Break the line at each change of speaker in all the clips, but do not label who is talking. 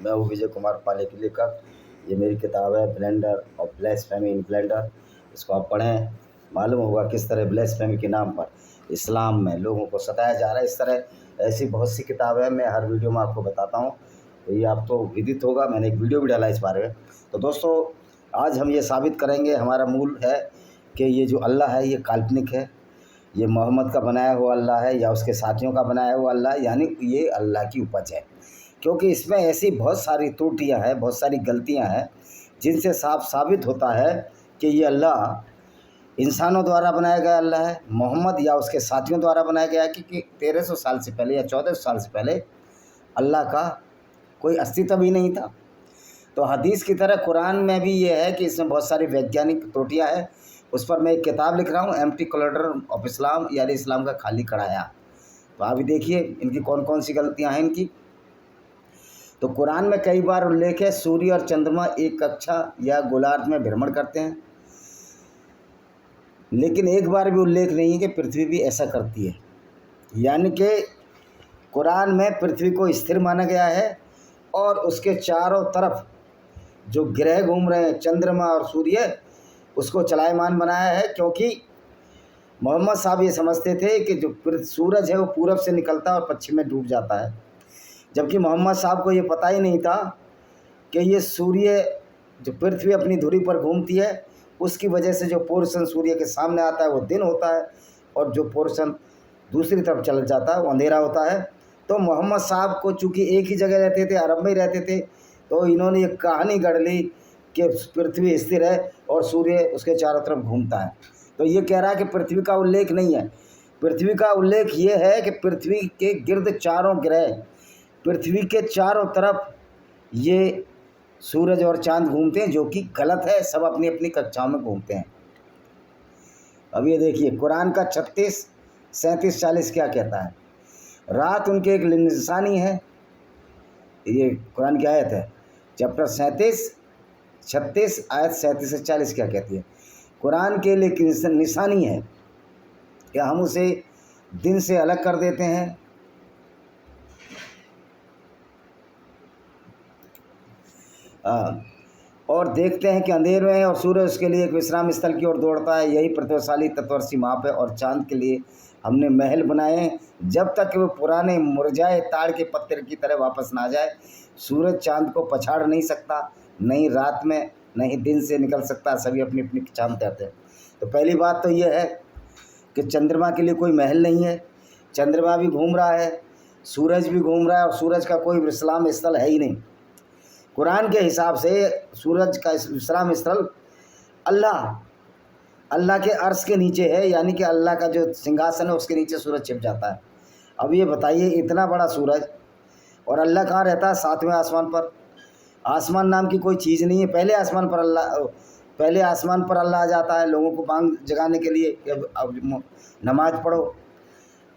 मैं हूँ विजय कुमार पाले की लेखक। ये मेरी किताब है ब्लेंडर और ब्लेस्फेमी इन ब्लेंडर। इसको आप पढ़ें, मालूम होगा किस तरह ब्लेस्फेमी के नाम पर इस्लाम में लोगों को सताया जा रहा है। इस तरह ऐसी बहुत सी किताबें मैं हर वीडियो में आपको बताता हूँ, तो ये आप तो विदित होगा। मैंने एक वीडियो भी डाला इस बारे में। तो दोस्तों, आज हम ये साबित करेंगे, हमारा मूल है कि ये जो अल्लाह है ये काल्पनिक है, ये मोहम्मद का बनाया हुआ अल्लाह है या उसके साथियों का बनाया हुआ अल्लाह, यानी ये अल्लाह की उपज है। क्योंकि इसमें ऐसी बहुत सारी त्रुटियां हैं, बहुत सारी गलतियां हैं, जिनसे साफ साबित होता है कि ये अल्लाह इंसानों द्वारा बनाया गया अल्लाह है, मोहम्मद या उसके साथियों द्वारा बनाया गया है। क्योंकि 1300 साल से पहले या 1400 साल से पहले अल्लाह का कोई अस्तित्व ही नहीं था। तो हदीस की तरह कुरान में भी ये है कि इसमें बहुत सारी वैज्ञानिक त्रुटियां हैं। उस पर मैं एक किताब लिख रहा हूँ, एम्प्टी कलर ऑफ इस्लाम, यानी इस्लाम का खाली कढ़ाया। तो आप भी देखिए इनकी कौन कौन सी गलतियां हैं इनकी। तो कुरान में कई बार उल्लेख है सूर्य और चंद्रमा एक कक्षा या गोलार्ध में भ्रमण करते हैं, लेकिन एक बार भी उल्लेख नहीं है कि पृथ्वी भी ऐसा करती है। यानी कि कुरान में पृथ्वी को स्थिर माना गया है और उसके चारों तरफ जो ग्रह घूम रहे हैं, चंद्रमा और सूर्य, उसको चलायमान बनाया है। क्योंकि मोहम्मद साहब ये समझते थे कि जो सूरज है वो पूरब से निकलता है और पश्चिम में डूब जाता है, जबकि मोहम्मद साहब को ये पता ही नहीं था कि ये सूर्य, जो पृथ्वी अपनी धुरी पर घूमती है, उसकी वजह से जो पोर्शन सूर्य के सामने आता है वो दिन होता है और जो पोर्शन दूसरी तरफ चल जाता है वो अंधेरा होता है। तो मोहम्मद साहब को चूँकि एक ही जगह रहते थे, अरब में ही रहते थे, तो इन्होंने एक कहानी गढ़ ली कि पृथ्वी स्थिर है और सूर्य उसके चारों तरफ घूमता है। तो ये कह रहा है कि पृथ्वी का उल्लेख नहीं है। पृथ्वी का उल्लेख ये है कि पृथ्वी के गिर्द चारों ग्रह, पृथ्वी के चारों तरफ ये सूरज और चांद घूमते हैं, जो कि गलत है। सब अपनी अपनी कक्षाओं में घूमते हैं। अब ये देखिए कुरान का 36, 37, 40 क्या कहता है। रात उनके एक निशानी है, ये कुरान की आयत है, चैप्टर 37, 36 आयत 37 से 40 क्या कहती है। कुरान के लिए एक निशानी है कि हम उसे दिन से अलग कर देते हैं, और देखते हैं कि अंधेर में है और सूरज उसके लिए एक विश्राम स्थल की ओर दौड़ता है। यही प्रतिभाशाली तत्वदर्शी माप है। और चांद के लिए हमने महल बनाए हैं, जब तक कि वो पुराने मुरझाए ताड़ के पत्ते की तरह वापस ना आ जाए। सूरज चांद को पछाड़ नहीं सकता, नहीं रात में नहीं दिन से निकल सकता, सभी अपनी अपनी चांद तैरते हैं। तो पहली बात तो ये है कि चंद्रमा के लिए कोई महल नहीं है। चंद्रमा भी घूम रहा है, सूरज भी घूम रहा है, और सूरज का कोई विश्राम स्थल है ही नहीं। कुरान के हिसाब से सूरज का विश्राम स्थल अल्लाह के अर्श के नीचे है, यानी कि अल्लाह का जो सिंहासन है उसके नीचे सूरज छिप जाता है। अब ये बताइए, इतना बड़ा सूरज, और अल्लाह कहाँ रहता है? 7वें आसमान पर। आसमान नाम की कोई चीज़ नहीं है। पहले आसमान पर अल्लाह आ जाता है लोगों को बांग जगाने के लिए, अब नमाज पढ़ो।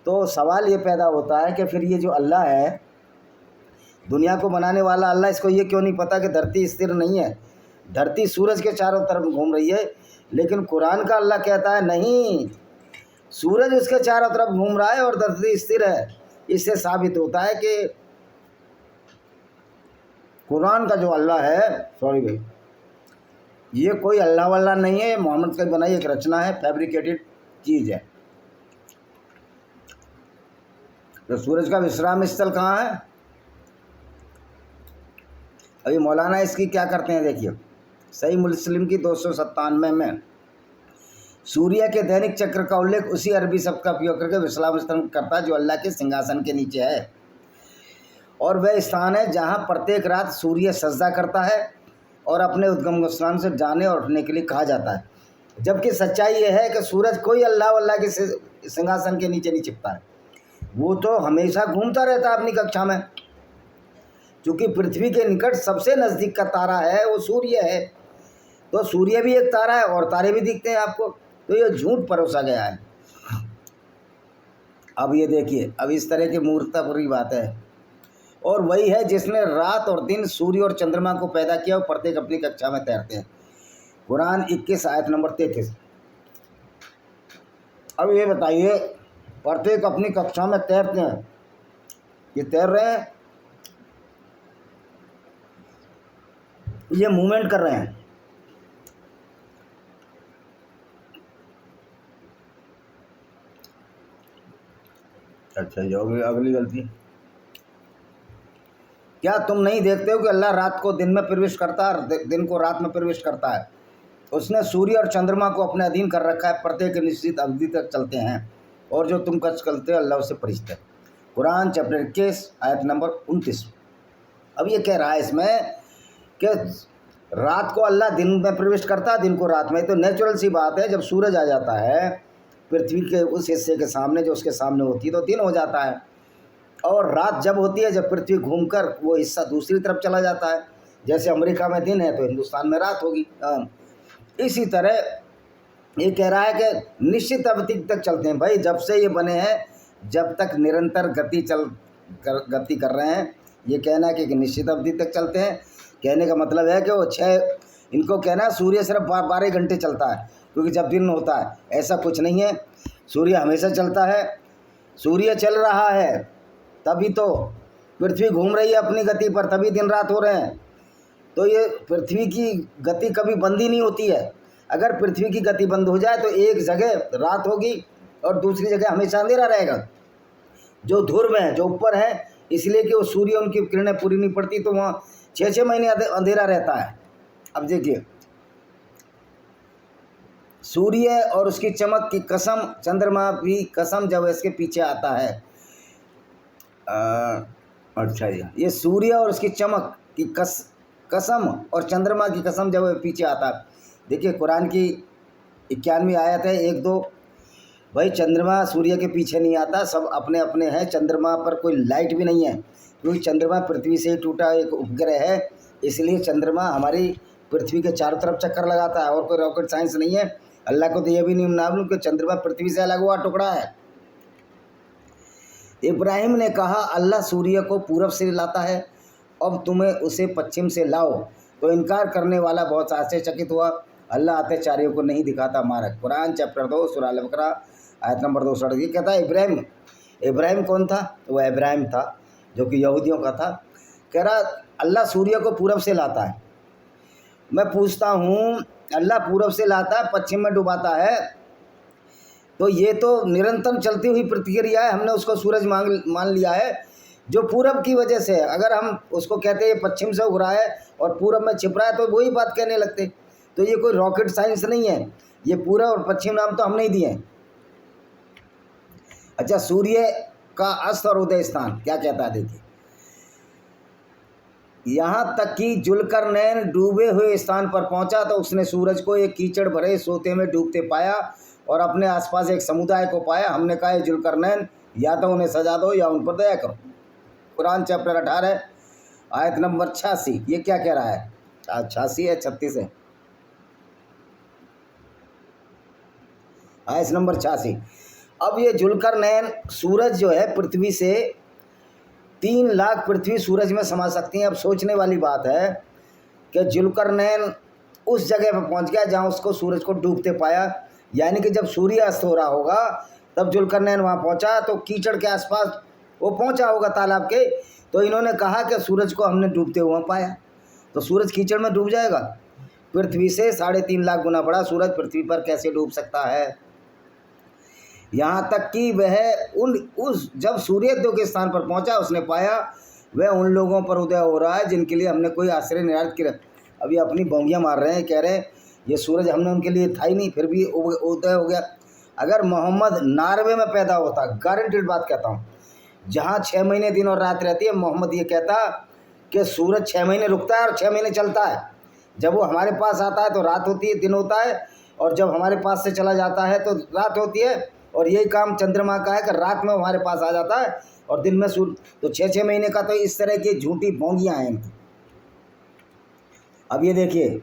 तो सवाल ये पैदा होता है कि फिर ये जो अल्लाह है, दुनिया को बनाने वाला अल्लाह, इसको ये क्यों नहीं पता कि धरती स्थिर नहीं है? धरती सूरज के चारों तरफ घूम रही है, लेकिन कुरान का अल्लाह कहता है नहीं, सूरज उसके चारों तरफ घूम रहा है और धरती स्थिर है। इससे साबित होता है कि कुरान का जो अल्लाह है, सॉरी भाई, ये कोई अल्लाह वल्लाह नहीं है, मोहम्मद की बनाई एक रचना है, फैब्रिकेटेड चीज़ है। तो सूरज का विश्राम स्थल कहाँ है? अभी मौलाना इसकी क्या करते हैं, देखिए सही मुस्लिम की 297 में सूर्य के दैनिक चक्र का उल्लेख उसी अरबी शब्द का उपयोग करके विश्राम स्थल करता है जो अल्लाह के सिंहासन के नीचे है, और वह स्थान है जहां प्रत्येक रात सूर्य सजदा करता है और अपने उद्गम स्थान से जाने और उठने के लिए कहा जाता है। जबकि सच्चाई यह है कि सूरज कोई अल्लाह के सिंहासन के नीचे नहीं छिपता है, वो तो हमेशा घूमता रहता है अपनी कक्षा में। क्योंकि पृथ्वी के निकट सबसे नज़दीक का तारा है वो सूर्य है, तो सूर्य भी एक तारा है और तारे भी दिखते हैं आपको। तो ये झूठ परोसा गया है। अब ये देखिए, अब इस तरह की मूर्खतापूर्ण बात है, और वही है जिसने रात और दिन, सूर्य और चंद्रमा को पैदा किया, और प्रत्येक अपनी कक्षा में तैरते हैं। कुरान 21 आयत नंबर 33। अब ये बताइए, प्रत्येक अपनी कक्षा में तैरते हैं, ये तैर रहे हैं? ये मूवमेंट कर रहे हैं। अच्छा, ये होगी अगली गलती। क्या तुम नहीं देखते हो कि अल्लाह रात को दिन में प्रवेश करता है और दिन को रात में प्रवेश करता है? उसने सूर्य और चंद्रमा को अपने अधीन कर रखा है, प्रत्येक निश्चित अवधि तक चलते हैं, और जो तुम कष्ट करते हो अल्लाह उससे परिचित है। कुरान चैप्टर 21 आयत नंबर 29। अब ये कह रहा है इसमें कि रात को अल्लाह दिन में प्रवेश करता है, दिन को रात में। तो नेचुरल सी बात है, जब सूरज आ जाता है पृथ्वी के उस हिस्से के सामने जो उसके सामने होती है तो दिन हो जाता है, और रात जब होती है जब पृथ्वी घूमकर वो हिस्सा दूसरी तरफ चला जाता है। जैसे अमेरिका में दिन है तो हिंदुस्तान में रात होगी। इसी तरह ये कह रहा है कि निश्चित अवधि तक चलते हैं। भाई जब से ये बने हैं जब तक निरंतर गति कर रहे हैं, ये कहना है कि निश्चित अवधि तक चलते हैं। कहने का मतलब है कि वो इनको कहना है सूर्य सिर्फ 12 घंटे चलता है, क्योंकि जब दिन होता है ऐसा कुछ नहीं है, सूर्य हमेशा चलता है। सूर्य चल रहा है तभी तो पृथ्वी घूम रही है अपनी गति पर, तभी दिन रात हो रहे हैं। तो ये पृथ्वी की गति कभी बंद ही नहीं होती है। अगर पृथ्वी की गति बंद हो जाए तो एक जगह रात होगी और दूसरी जगह हमेशा अंधेरा रहेगा। जो ध्रुव हैं, जो ऊपर है, इसलिए कि वो सूर्य उनकी किरणें पूरी नहीं पड़ती तो वहाँ 6-6 महीने अंधेरा रहता है। अब देखिए, सूर्य और उसकी चमक की कसम, चंद्रमा भी कसम जब इसके पीछे आता है। अच्छा, ये सूर्य और उसकी चमक की कसम और चंद्रमा की कसम जब पीछे आता है। देखिए कुरान की 91 आयत है 1-2। भाई चंद्रमा सूर्य के पीछे नहीं आता, सब अपने अपने हैं। चंद्रमा पर कोई लाइट भी नहीं है, क्योंकि चंद्रमा पृथ्वी से टूटा एक उपग्रह है, इसलिए चंद्रमा हमारी पृथ्वी के चारों तरफ चक्कर लगाता है, और कोई रॉकेट साइंस नहीं है। अल्लाह को तो यह भी नहीं मालूम कि चंद्रमा पृथ्वी से अलग हुआ टुकड़ा है। इब्राहिम ने कहा अल्लाह सूर्य को पूरब से लाता है, अब तुम्हें उसे पश्चिम से लाओ। तो इनकार करने वाला बहुत आश्चर्यचकित हुआ। अल्लाह अत्याचारियों को नहीं दिखाता मारक। कुरान चैप्टर 2 सूरह अल बकरा आयत नंबर 260। ये कहता है इब्राहिम कौन था? वो इब्राहिम था जो कि यहूदियों का था। कह रहा अल्लाह सूर्य को पूरब से लाता है। मैं पूछता हूँ, अल्लाह पूरब से लाता है, पश्चिम में डुबाता है, तो ये तो निरंतर चलती हुई प्रक्रिया है। हमने उसको सूरज मान लिया है जो पूरब की वजह से है। अगर हम उसको कहते हैं पश्चिम से उग रहा है और पूरब में छिप रहा है तो वही बात कहने लगते। तो ये कोई रॉकेट साइंस नहीं है, ये पूरब और पश्चिम नाम तो हम नहीं दिए। अच्छा, सूर्य का अस्त और उदय स्थान क्या कहता है, देखिए। यहाँ तक कि जुल्करनैन डूबे हुए स्थान पर पहुंचा तो उसने सूरज को एक कीचड़ भरे सोते में डूबते पाया और अपने आसपास एक समुदाय को पाया। हमने कहा जुल्करनैन, या तो उन्हें सजा दो या उन पर दया करो। कुरान चैप्टर 18 आयत नंबर 86। ये क्या कह रहा है? 86 है, 36 है, आयत नंबर 86। अब ये जुल्करनैन, सूरज जो है पृथ्वी से 3 लाख पृथ्वी सूरज में समा सकती हैं। अब सोचने वाली बात है कि जुल्करनैन उस जगह पर पहुंच गया जहां उसको सूरज को डूबते पाया, यानी कि जब सूर्य अस्त हो रहा होगा तब जुल्करनैन वहां पहुंचा तो कीचड़ के आसपास वो पहुंचा होगा तालाब के। तो इन्होंने कहा कि सूरज को हमने डूबते हुए पाया, तो सूरज कीचड़ में डूब जाएगा। पृथ्वी से 3.5 लाख गुना बड़ा सूरज पृथ्वी पर कैसे डूब सकता है? यहाँ तक कि वह जब सूर्योदय के स्थान पर पहुंचा उसने पाया वह उन लोगों पर उदय हो रहा है जिनके लिए हमने कोई आश्रय निर्धारित किया। अभी अपनी बोंगियाँ मार रहे हैं, कह रहे हैं ये सूरज हमने उनके लिए था ही नहीं, फिर भी उदय हो गया। अगर मोहम्मद नॉर्वे में पैदा होता, गारंटेड बात कहता हूँ, जहाँ 6 महीने दिन और रात रहती है, मोहम्मद ये कहता कि सूरज 6 महीने रुकता है और 6 महीने चलता है। जब वो हमारे पास आता है तो रात होती है, दिन होता है, और जब हमारे पास से चला जाता है तो रात होती है। और यही काम चंद्रमा का है कि रात में हमारे पास आ जाता है और दिन में सूर्य। तो 6-6 महीने का तो इस तरह की झूठी भोंगियाँ हैं इनकी। अब ये देखिए,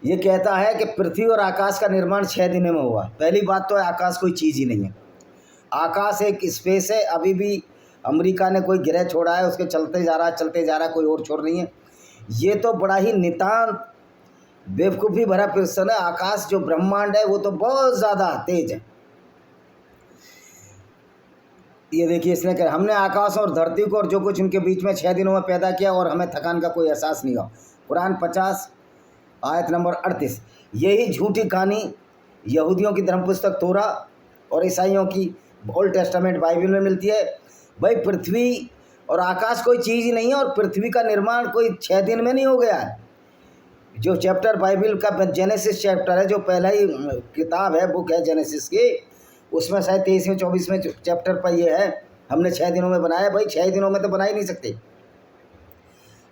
ये कहता है कि पृथ्वी और आकाश का निर्माण 6 दिनों में हुआ। पहली बात तो आकाश कोई चीज़ ही नहीं है। आकाश एक स्पेस है। अभी भी अमेरिका ने कोई ग्रह छोड़ा है, उसके चलते जा रहा, कोई और छोड़ नहीं है। ये तो बड़ा ही नितांत बेवकूफ़ी भरा प्रश्न है। आकाश जो ब्रह्मांड है वो तो बहुत ज़्यादा तेज है। ये देखिए, इसने कहा हमने आकाश और धरती को और जो कुछ उनके बीच में 6 दिनों में पैदा किया और हमें थकान का कोई एहसास नहीं हुआ। कुरान 50 आयत नंबर 38। यही झूठी कहानी यहूदियों की धर्म पुस्तक तोरा और ईसाइयों की ओल्ड टेस्टामेंट बाइबल में मिलती है। भाई पृथ्वी और आकाश कोई चीज़ ही नहीं है, और पृथ्वी का निर्माण कोई 6 दिन में नहीं हो गया है। जो चैप्टर बाइबल का जेनेसिस चैप्टर है, जो पहला ही किताब है, बुक है जेनेसिस की, उसमें शायद 23वें 24वें चैप्टर पर ये है, हमने 6 दिनों में बनाया। भाई 6 दिनों में तो बना ही नहीं सकते,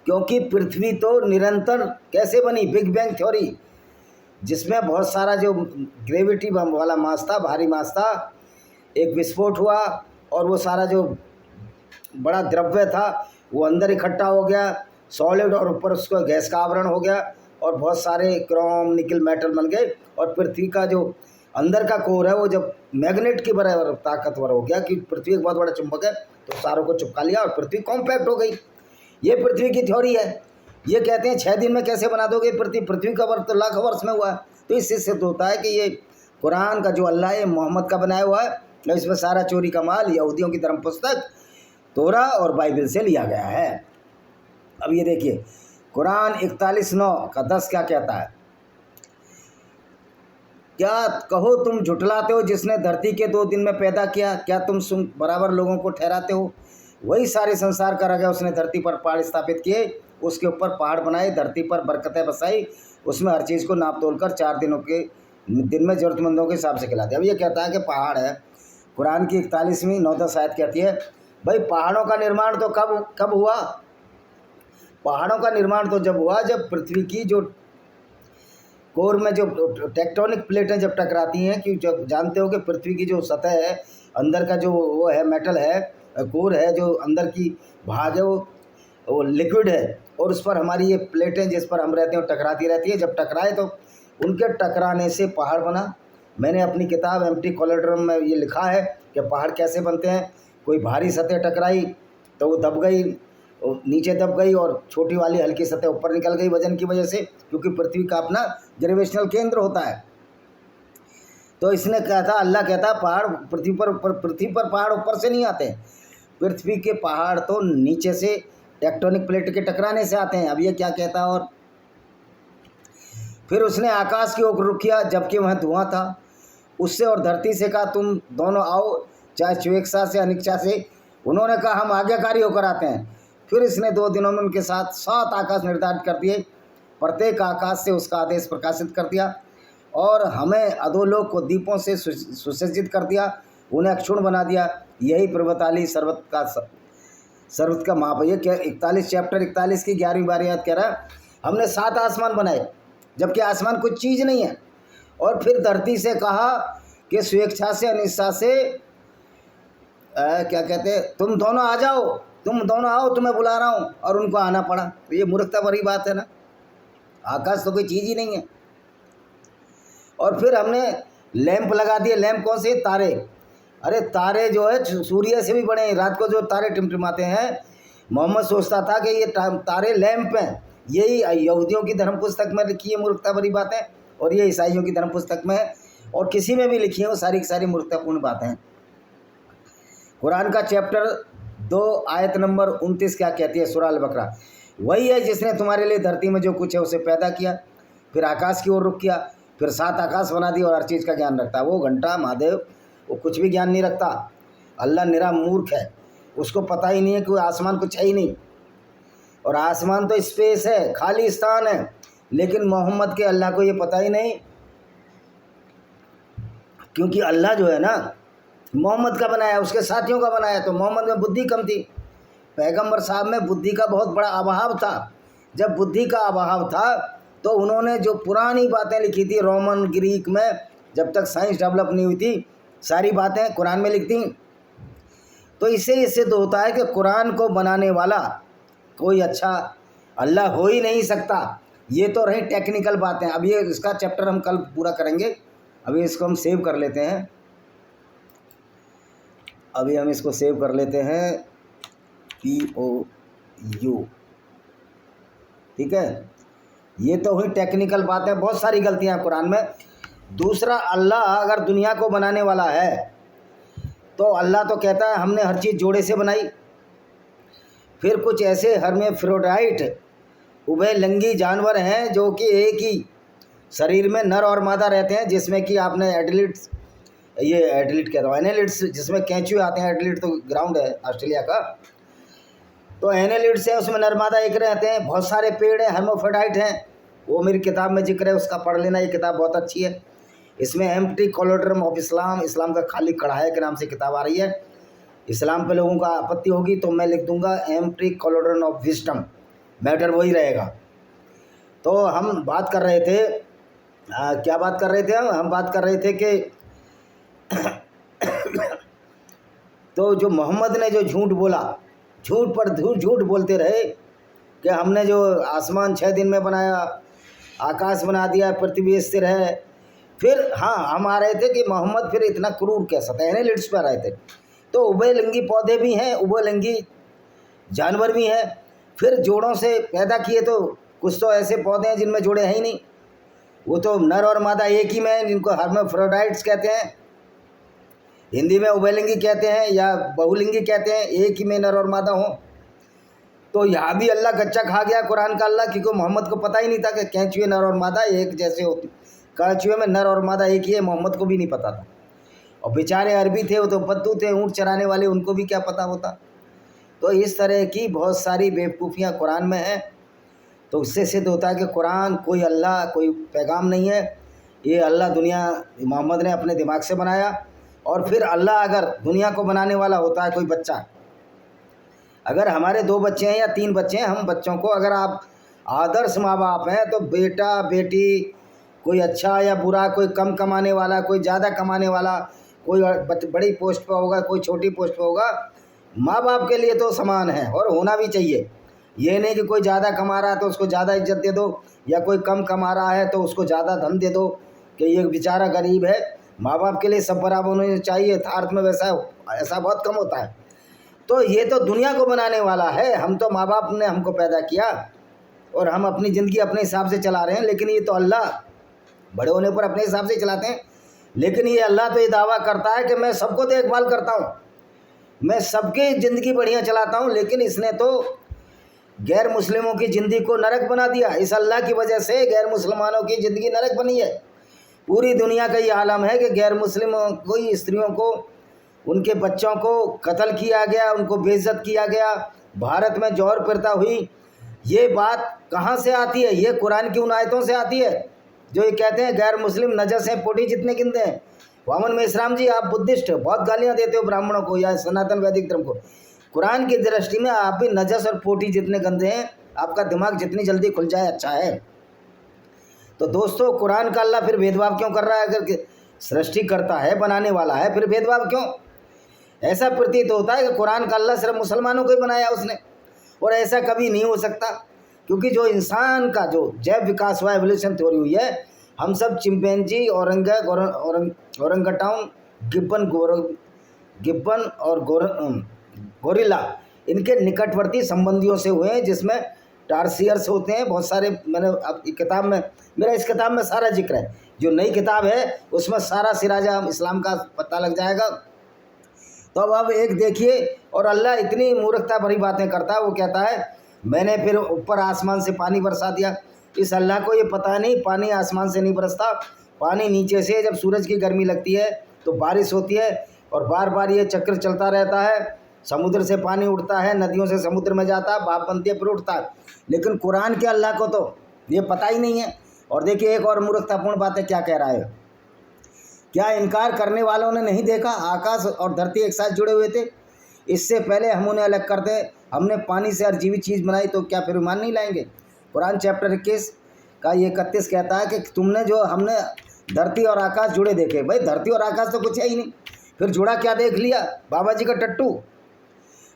क्योंकि पृथ्वी तो निरंतर कैसे बनी, बिग बैंग थ्योरी, जिसमें बहुत सारा जो ग्रेविटी वाला मास था, भारी मास था, एक विस्फोट हुआ और वो सारा जो बड़ा द्रव्य था वो अंदर इकट्ठा हो गया सॉलिड, और ऊपर उसको गैस का आवरण हो गया, और बहुत सारे क्रोम निकल मेटल बन गए, और पृथ्वी का जो अंदर का कोर है वो जब मैग्नेट की बराबर ताकतवर हो गया, कि पृथ्वी एक बहुत बड़ा चुंबक है, तो सारों को चिपका लिया और पृथ्वी कॉम्पैक्ट हो गई। ये पृथ्वी की थ्योरी है। ये कहते हैं 6 दिन में कैसे बना दोगे पृथ्वी, पृथ्वी का वर्ष तो लाखों वर्ष में हुआ है। तो इससे सिद्ध होता है कि ये कुरान का जो अल्लाह है मोहम्मद का बनाया हुआ है, और इसमें सारा चोरी का माल यहूदियों की धर्म पुस्तक तोरा और बाइबल से लिया गया है। अब ये देखिए कुरान 41:9 का 10 क्या कहता है, क्या कहो तुम झुटलाते हो जिसने धरती के 2 दिन में पैदा किया, क्या तुम बराबर लोगों को ठहराते हो? वही सारे संसार का रगा, उसने धरती पर पहाड़ स्थापित किए, उसके ऊपर पहाड़ बनाए, धरती पर बरकतें बसाई, उसमें हर चीज़ को नाप तोल कर 4 दिनों के दिन में ज़रूरतमंदों के हिसाब से खिलाते। अब ये कहता है कि पहाड़ है, कुरान की 41वीं 9-10 आयत कहती है, भाई पहाड़ों का निर्माण तो कब हुआ? पहाड़ों का निर्माण तो जब हुआ जब पृथ्वी की जो कोर में जो टेक्टोनिक प्लेटें जब टकराती हैं, कि जब जानते हो कि पृथ्वी की जो सतह है, अंदर का जो वो है मेटल है, कोर है, जो अंदर की भाग है वो लिक्विड है, और उस पर हमारी ये प्लेटें जिस पर हम रहते हैं वो टकराती रहती है। जब टकराए तो उनके टकराने से पहाड़ बना। मैंने अपनी किताब एम्प्टी कोलोड्रम में ये लिखा है कि पहाड़ कैसे बनते हैं। कोई भारी सतह टकराई तो वो दब गई, नीचे दब गई, और छोटी वाली हल्की सतह ऊपर निकल गई वजन की वजह से, क्योंकि पृथ्वी का अपना ग्रेविटेशनल केंद्र होता है। तो इसने कहा था, अल्लाह कहता है पहाड़ पृथ्वी पर पहाड़ ऊपर से नहीं आते, पृथ्वी के पहाड़ तो नीचे से टेक्टोनिक प्लेट के टकराने से आते हैं। अब ये क्या कहता है, और फिर उसने आकाश की ओर रुख किया जबकि वह धुआं था, उससे और धरती से कहा तुम दोनों आओ, चाहे स्वेच्छा से अनिच्छा से। उन्होंने कहा हम आज्ञाकारी होकर आते हैं। फिर इसने 2 दिनों में उनके साथ 7 आकाश निर्धारित कर दिए, प्रत्येक आकाश से उसका आदेश प्रकाशित कर दिया, और हमें अधोलोक को दीपों से सुसज्जित कर दिया, उन्हें अक्षुण बना दिया। यही प्रभुताली सर्वत का माप है। ये 41 चैप्टर 41 की 11वीं बार याद कह रहा है, हमने 7 आसमान बनाए जबकि आसमान कुछ चीज़ नहीं है, और फिर धरती से कहा कि स्वेच्छा से अनिच्छा से क्या कहते हैं, तुम दोनों आ जाओ, तुम दोनों आओ, तुम्हें बुला रहा हूँ, और उनको आना पड़ा। तो ये मूर्खता भरी बात है ना, आकाश तो कोई चीज़ ही नहीं है। और फिर हमने लैंप लगा दिए। लैंप कौन से? तारे। अरे तारे जो है सूर्य से भी बड़े हैं। रात को जो तारे टिमटिमाते हैं, मोहम्मद सोचता था कि ये तारे लैंप हैं। यही यहूदियों की धर्म पुस्तक में लिखी है मूर्खता भरी बातें, और ये ईसाइयों की धर्म पुस्तक में है, और किसी में भी लिखी है, वो सारी की सारी मूर्खतापूर्ण बातें हैं। कुरान का चैप्टर 2 आयत नंबर 29 क्या कहती है? सूरह अल बकरा, वही है जिसने तुम्हारे लिए धरती में जो कुछ है उसे पैदा किया, फिर आकाश की ओर रुख किया, फिर 7 आकाश बना दिए, और हर चीज़ का ज्ञान रखता है। वो घंटा महादेव वो कुछ भी ज्ञान नहीं रखता। अल्लाह निरा मूर्ख है, उसको पता ही नहीं है कि आसमान कुछ है ही नहीं, और आसमान तो स्पेस है, खाली स्थान है। लेकिन मोहम्मद के अल्लाह को ये पता ही नहीं, क्योंकि अल्लाह जो है ना मोहम्मद का बनाया, उसके साथियों का बनाया। तो मोहम्मद में बुद्धि कम थी, पैगंबर साहब में बुद्धि का बहुत बड़ा अभाव था। जब बुद्धि का अभाव था तो उन्होंने जो पुरानी बातें लिखी थी रोमन ग्रीक में, जब तक साइंस डेवलप नहीं हुई थी, सारी बातें कुरान में लिखती। तो इससे ये सिद्ध होता है कि कुरान को बनाने वाला कोई अच्छा अल्लाह हो ही नहीं सकता। ये तो रही टेक्निकल बातें। अब ये इसका चैप्टर हम कल पूरा करेंगे। अभी इसको हम सेव कर लेते हैं, POU, ठीक है। ये तो हुई टेक्निकल बातें, बहुत सारी गलतियां कुरान में। दूसरा, अल्लाह अगर दुनिया को बनाने वाला है तो अल्लाह तो कहता है हमने हर चीज़ जोड़े से बनाई। फिर कुछ ऐसे हर्मेफ्रोडाइट उभयलिंगी जानवर हैं जो कि एक ही शरीर में नर और मादा रहते हैं, जिसमें कि आपने एथलीट्स, ये एथलीट कहता हूँ एनालिट्स, जिसमें कैंचुए आते हैं। एथलीट तो ग्राउंड है ऑस्ट्रेलिया का, तो एनालिट्स है, उसमें नर मादा एक रहते हैं। बहुत सारे पेड़ हैं, हर्मोफेडाइट हैं, वो मेरी किताब में जिक्र है, उसका पढ़ लेना, ये किताब बहुत अच्छी है। इसमें एम्प्टी कोलोड्रम ऑफ इस्लाम, इस्लाम का खाली कढ़ाई के नाम से किताब आ रही है। इस्लाम पे लोगों का आपत्ति होगी तो मैं लिख दूंगा एम्प्टी कोलोड्रम ऑफ विजडम, मैटर वही रहेगा। तो हम बात कर रहे थे, क्या बात कर रहे थे हम बात कर रहे थे कि तो जो मोहम्मद ने जो झूठ बोला, झूठ पर झूठ बोलते रहे कि हमने जो आसमान 6 दिन में बनाया, आकाश बना दिया, पृथ्वी स्थिर है। फिर हाँ, हम आ रहे थे कि मोहम्मद फिर इतना क्रूर कैसा था, एनालिट्स पर आए थे। तो उभयलिंगी पौधे भी हैं, उभयलिंगी जानवर भी हैं। फिर जोड़ों से पैदा किए तो कुछ तो ऐसे पौधे हैं जिनमें जोड़े हैं ही नहीं, वो तो नर और मादा एक ही में हैं, जिनको हर्माफ्रोडाइट्स कहते हैं, हिंदी में उभयलिंगी कहते हैं या बहुलिंगी कहते हैं, एक ही में नर और मादा हों। तो यहाँ भी अल्लाह गच्चा खा गया कुरान का अल्लाह, क्योंकि मोहम्मद को पता ही नहीं था कि कैंचुए नर और मादा एक जैसे होते, कैंचुए में नर और मादा एक ही है, मोहम्मद को भी नहीं पता था। और बेचारे अरबी थे, वो तो बद्दू थे, ऊँट चराने वाले, उनको भी क्या पता होता। तो इस तरह की बहुत सारी बेवकूफ़ियाँ कुरान में हैं। तो इससे सिद्ध होता है कि कुरान कोई अल्लाह, कोई पैगाम नहीं है, ये अल्लाह दुनिया मोहम्मद ने अपने दिमाग से बनाया। और फिर अल्लाह अगर दुनिया को बनाने वाला होता है, कोई बच्चा, अगर हमारे 2 बच्चे हैं या 3 बच्चे हैं, हम बच्चों को अगर आप आदर्श माँ बाप हैं तो बेटा बेटी, कोई अच्छा या बुरा, कोई कम कमाने वाला, कोई ज़्यादा कमाने वाला, कोई बड़ी पोस्ट पर होगा, कोई छोटी पोस्ट पर होगा, माँ बाप के लिए तो समान है और होना भी चाहिए। ये नहीं कि कोई ज़्यादा कमा रहा है तो उसको ज़्यादा इज्जत दे दो, या कोई कम कमा रहा है तो उसको ज़्यादा धन दे दो कि ये बेचारा गरीब है। माँ बाप के लिए सब बराबर होने चाहिए। अर्थ में वैसा ऐसा बहुत कम होता है। तो ये तो दुनिया को बनाने वाला है, हम तो माँ बाप ने हमको पैदा किया और हम अपनी ज़िंदगी अपने हिसाब से चला रहे हैं। लेकिन ये तो अल्लाह बड़े होने पर अपने हिसाब से चलाते हैं। लेकिन ये अल्लाह तो ये दावा करता है कि मैं सबको देखभाल करता हूँ, मैं सबकी ज़िंदगी बढ़िया चलाता हूँ। लेकिन इसने तो गैर मुस्लिमों की ज़िंदगी को नरक बना दिया। इस अल्लाह की वजह से गैर मुसलमानों की ज़िंदगी नरक बनी है। पूरी दुनिया का ये आलम है कि गैर मुस्लिमों को, स्त्रियों को, उनके बच्चों को कत्ल किया गया, उनको बेइज्जत किया गया, भारत में जौहर प्रथा हुई। ये बात कहाँ से आती है? ये कुरान की उन आयतों से आती है जो ये कहते हैं गैर मुस्लिम नजस हैं, पोटी जितने गिनते हैं। वामन मेश्राम जी, आप बुद्धिस्ट बहुत गालियाँ देते हो ब्राह्मणों को या सनातन वैदिक धर्म को। कुरान की दृष्टि में आप भी नजस और पोटी जितने गंदे हैं, आपका दिमाग जितनी जल्दी खुल जाए अच्छा है। तो दोस्तों, कुरान का अल्लाह फिर भेदभाव क्यों कर रहा है? अगर सृष्टि करता है, बनाने वाला है, फिर भेदभाव क्यों? ऐसा प्रतीत होता है कि कुरान का अल्लाह सिर्फ मुसलमानों को ही बनाया उसने, और ऐसा कभी नहीं हो सकता। क्योंकि जो इंसान का जो जैव विकास हुआ, एवोल्यूशन थ्योरी हुई है, हम सब चिंपैंजी, औरंगटाउन, गिब्बन और गोरिल्ला, इनके निकटवर्ती संबंधियों से हुए हैं, जिसमें टार्सियर्स होते हैं बहुत सारे। मैंने अब किताब में, मेरा इस किताब में सारा जिक्र है। जो नई किताब है उसमें सारा सिराजा इस्लाम का पता लग जाएगा। तो अब एक देखिए, और अल्लाह इतनी मूर्खता भरी बातें करता है। वो कहता है मैंने फिर ऊपर आसमान से पानी बरसा दिया। इस अल्लाह को ये पता नहीं पानी आसमान से नहीं बरसता, पानी नीचे से, जब सूरज की गर्मी लगती है तो बारिश होती है, और बार बार ये चक्र चलता रहता है। समुद्र से पानी उठता है, नदियों से समुद्र में जाता है, भाप बनती है, फिर उठता है। लेकिन कुरान के अल्लाह को तो ये पता ही नहीं है। और देखिए एक और मूर्खतापूर्ण बात है, क्या कह रहा है? क्या इनकार करने वालों ने नहीं देखा आकाश और धरती एक साथ जुड़े हुए थे? इससे पहले हम उन्हें अलग कर दें, हमने पानी से हर जीवित चीज़ बनाई, तो क्या फिर ईमान नहीं लाएंगे? कुरान चैप्टर 21 का ये 31 कहता है कि तुमने जो, हमने धरती और आकाश जुड़े देखे। भाई धरती और आकाश तो कुछ है ही नहीं, फिर जुड़ा क्या देख लिया? बाबा जी का टट्टू।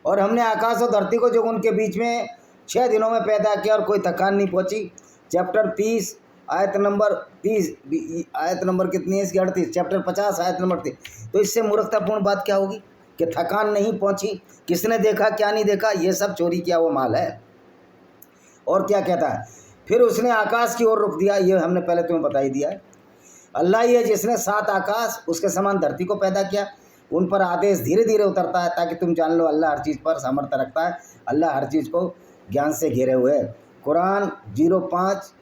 और हमने आकाश और धरती को जो उनके बीच में 6 दिनों में पैदा किया और कोई थकान नहीं पहुँची। चैप्टर 30 आयत नंबर 30, आयत नंबर कितनी है इसकी? 38। चैप्टर 50 आयत नंबर 30। तो इससे मूर्खतापूर्ण बात क्या होगी कि थकान नहीं पहुंची? किसने देखा, क्या नहीं देखा? ये सब चोरी किया हुआ माल है। और क्या कहता है? फिर उसने आकाश की ओर रुख दिया। ये हमने पहले तुम्हें बता ही दिया है। अल्लाह ही है जिसने 7 आकाश उसके समान धरती को पैदा किया। उन पर आदेश धीरे धीरे उतरता है ताकि तुम जान लो अल्लाह हर चीज़ पर सामर्थ्य रखता है। अल्लाह हर चीज़ को ज्ञान से घेरे हुए है। कुरान 05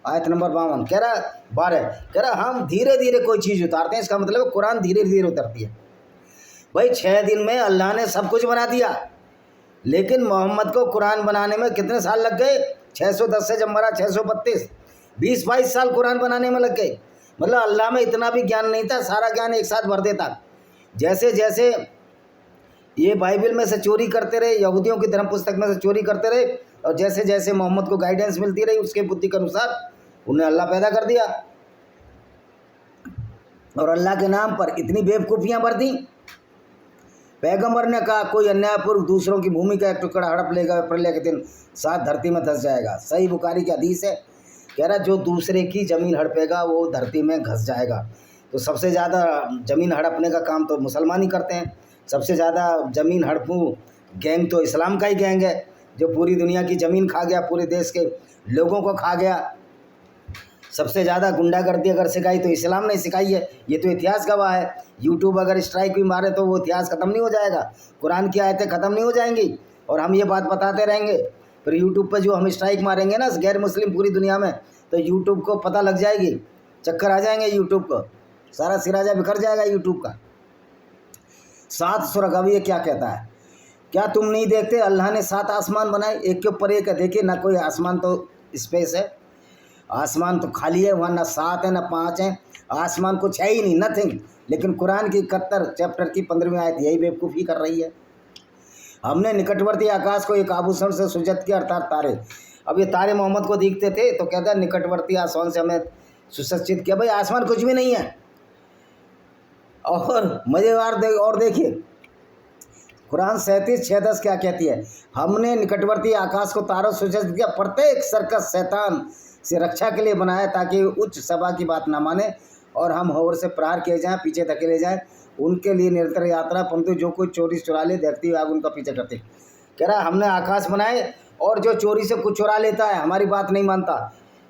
आयत नंबर 52 कह रहा 12 कह रहा हम धीरे धीरे कोई चीज़ उतारते हैं। इसका मतलब कुरान धीरे धीरे उतरती है। भाई 6 दिन में अल्लाह ने सब कुछ बना दिया, लेकिन मोहम्मद को कुरान बनाने में कितने साल लग गए? 610 से जब मरा 632, 20-22 साल कुरान बनाने में लग गए। मतलब अल्लाह में इतना भी ज्ञान नहीं था, सारा ज्ञान एक साथ भर देता। जैसे जैसे ये बाइबल में से चोरी करते रहे, यहूदियों की धर्म पुस्तक में से चोरी करते रहे, और जैसे जैसे मोहम्मद को गाइडेंस मिलती रही उसके बुद्धि के अनुसार उन्हें अल्लाह पैदा कर दिया, और अल्लाह के नाम पर इतनी बेवकूफ़ियाँ भर दी। पैगंबर ने कहा कोई अन्यायपूर्वक दूसरों की भूमि का एक टुकड़ा हड़प लेगा, प्रलय के दिन 7 धरती में धंस जाएगा। सही बुखारी की हदीस है। कह रहा जो दूसरे की ज़मीन हड़पेगा वो धरती में घस जाएगा। तो सबसे ज़्यादा ज़मीन हड़पने का काम तो मुसलमान ही करते हैं। सबसे ज़्यादा ज़मीन हड़पू गैंग तो इस्लाम का ही गैंग है, जो पूरी दुनिया की ज़मीन खा गया, पूरे देश के लोगों को खा गया। सबसे ज़्यादा गुंडागर्दी अगर सिखाई तो इस्लाम ने सिखाई है, ये तो इतिहास गवाह है। यूट्यूब अगर स्ट्राइक भी मारे तो वो इतिहास ख़त्म नहीं हो जाएगा, कुरान की आयतें ख़त्म नहीं हो जाएंगी, और हम ये बात बताते रहेंगे। फिर यूट्यूब पर जो हम स्ट्राइक मारेंगे ना गैर मुस्लिम पूरी दुनिया में, तो यूट्यूब को पता लग जाएगी, चक्कर आ जाएंगे यूट्यूब को, सारा सिराजा बिखर जाएगा यूट्यूब का। 7 सूरह ये क्या कहता है? क्या तुम नहीं देखते अल्लाह ने 7 आसमान बनाए, एक के ऊपर एक है। देखिए ना कोई आसमान तो स्पेस है, आसमान तो खाली है, वहाँ ना 7 है ना 5 है, आसमान कुछ है ही नहीं, नथिंग। लेकिन कुरान की 71 चैप्टर की 15वीं आयत यही बेवकूफ़ी कर रही है। हमने निकटवर्ती आकाश को एक आभूषण से सुसज्जित किया, अर्थात तारे। अब ये तारे मोहम्मद को दिखते थे तो कहता है निकटवर्ती आसमान से हमें सुसज्जित किया। भाई आसमान कुछ भी नहीं है। और मज़ेदार और देखिए कुरान 37:6-10 क्या कहती है? हमने निकटवर्ती आकाश को तारों से सुसज्जित किया, प्रत्येक सर्कस शैतान से रक्षा के लिए बनाया, ताकि उच्च सभा की बात ना माने और हम हौर से प्रहार किए जाएं, पीछे धकेले जाएं। उनके लिए निरंतर यात्रा, परंतु जो कोई चोरी चुरा ले देखती हुई आग उनका पीछे करते। कह रहा हमने आकाश बनाए, और जो चोरी से कुछ चुरा लेता है, हमारी बात नहीं मानता,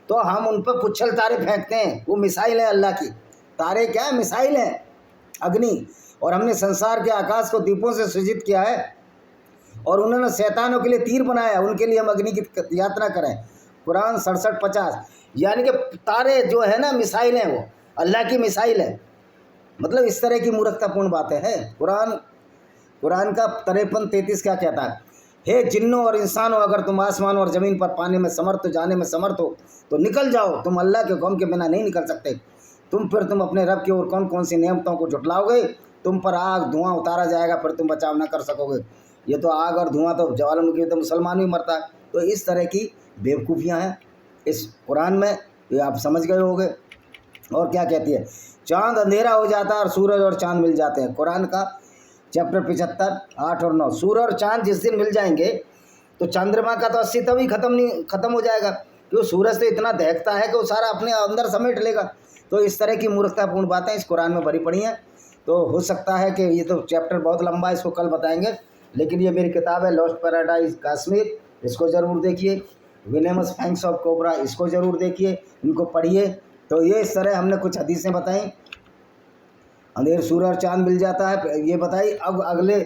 तो हम उन पर पुच्छल तारे फेंकते हैं। वो मिसाइल है अल्लाह की। तारे क्या है? मिसाइल है, अग्नि। और हमने संसार के आकाश को दीपों से सज्जित किया है, और उन्होंने शैतानों के लिए तीर बनाया, उनके लिए हम अग्नि की यात्रा करें। कुरान 67:50। यानी कि तारे जो है ना मिसाइल हैं, वो अल्लाह की मिसाइल है। मतलब इस तरह की मूर्खतापूर्ण बातें हैं। कुरान का 53:33 क्या कहता है? हे जिन्नों और इंसानों, अगर तुम आसमान और ज़मीन पर पाने में समर्थ हो, जाने में समर्थ हो, तो निकल जाओ। तुम अल्लाह के हुक्म के बिना नहीं निकल सकते। तुम अपने रब की ओर कौन कौन सी नियमतों को झुटलाओगे? तुम पर आग धुआं उतारा जाएगा, फिर तुम बचाव न कर सकोगे। ये तो आग और धुआं तो ज्वालामुखी तो मुसलमान भी मरता है। तो इस तरह की बेवकूफ़ियाँ हैं इस कुरान में, ये आप समझ गए होंगे। और क्या कहती है? चाँद अंधेरा हो जाता है और सूरज और चाँद मिल जाते हैं। कुरान का चैप्टर 75 8 और 9। सूरज और चाँद जिस दिन मिल जाएंगे तो चंद्रमा का तो 80 तभी ख़त्म हो जाएगा, क्योंकि सूरज तो इतना दहकता है कि वो सारा अपने अंदर समेट लेगा। तो इस तरह की मूर्खतापूर्ण बातें इस कुरान में भरी पड़ी हैं। तो हो सकता है कि ये तो चैप्टर बहुत लंबा है, इसको कल बताएंगे, लेकिन ये मेरी किताब है लॉस्ट पैराडाइज कश्मीर, इसको ज़रूर देखिए। विनेमस फैंक्स ऑफ कोबरा, इसको ज़रूर देखिए, इनको पढ़िए। तो ये इस तरह हमने कुछ हदीसें बताई, अंधेर सूरज और चाँद मिल जाता है, ये बताई। अब अगले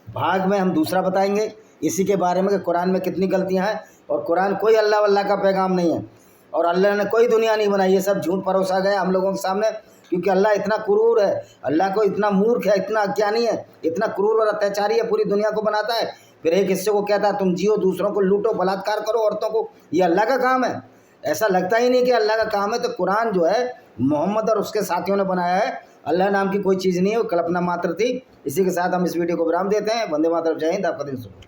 भाग में हम दूसरा बताएंगे इसी के बारे में कि कुरान में कितनी गलतियां हैं, और कुरान कोई अल्लाह वल्लाह का पैगाम नहीं है, और अल्लाह ने कोई दुनिया नहीं बनाई। ये सब झूठ परोसा गया हम लोगों के सामने, क्योंकि अल्लाह इतना क्रूर है, अल्लाह को इतना मूर्ख है, इतना अज्ञानी है, इतना क्रूर और अत्याचारी है, पूरी दुनिया को बनाता है। फिर एक हिस्से को कहता है तुम जियो, दूसरों को लूटो, बलात्कार करो औरतों को, ये अल्लाह का काम है? ऐसा लगता ही नहीं कि अल्लाह का काम है। तो कुरान जो है मोहम्मद और उसके साथियों ने बनाया है, अल्लाह नाम की कोई चीज़ नहीं है, वो कल्पना मात्र थी। इसी के साथ हम इस वीडियो को विराम देते हैं। वंदे मातरम, जय हिंद, आपका दिन शुभ।